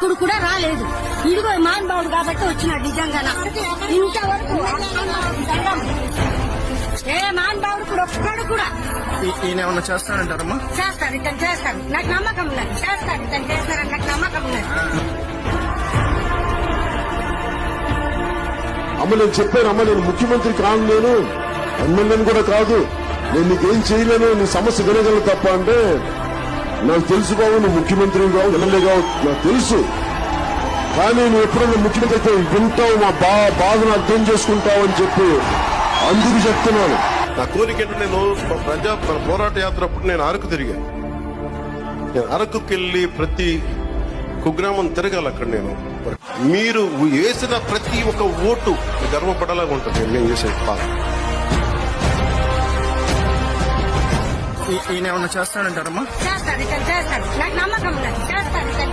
ఇప్పుడు కూడా రాలేదు. ఇదిగో మహానుభావుడు కాబట్టి వచ్చినాడు. నిజంగా ఇంతవరకు ఏ మహానుభావుడు కూడా ఒక్కడు కూడా ఈయన ఏమన్నా చేస్తానంటారమ్మా? చేస్తారు, ఇతను చేస్తారు. నాకు నమ్మకం ఉన్నది. చేస్తారు, ఇతను చేస్తారని నాకు నమ్మకం ఉన్నది. అమ్మ నేను చెప్పాను, అమ్మ నేను ముఖ్యమంత్రి కాను, నేను ఎమ్మెల్యేని కూడా కాదు, నేను నీకేం చేయలేను, నీ సమస్య వినగలను తప్ప అంటే నాకు తెలుసు బాబు, నువ్వు ముఖ్యమంత్రి కావు, ఎమ్మెల్యే కావు, నాకు తెలుసు. కానీ నువ్వు ఎప్పుడైనా ముఖ్యమంత్రి అయితే వింటావు, మా బాధను అర్థం చేసుకుంటావు అని చెప్పి అందుకు చెప్తున్నాను. నా కోరిక ఏంటంటే నేను పోరాట యాత్ర అప్పుడు నేను అరకు తిరిగాను. నేను అరకుకెళ్ళి ప్రతి కుగ్రామం తిరగాలి. అక్కడ నేను మీరు వేసిన ప్రతి ఒక్క ఓటు గర్వపడలాగా ఉంటుంది నేను చేసే పాలన. ఈయన ఏమన్నా చేస్తానంటారమ్మా? చేస్తారు, ఇతను చేస్తారు. నాకు నమ్మకం ఉన్నది. చేస్తారు, ఇతను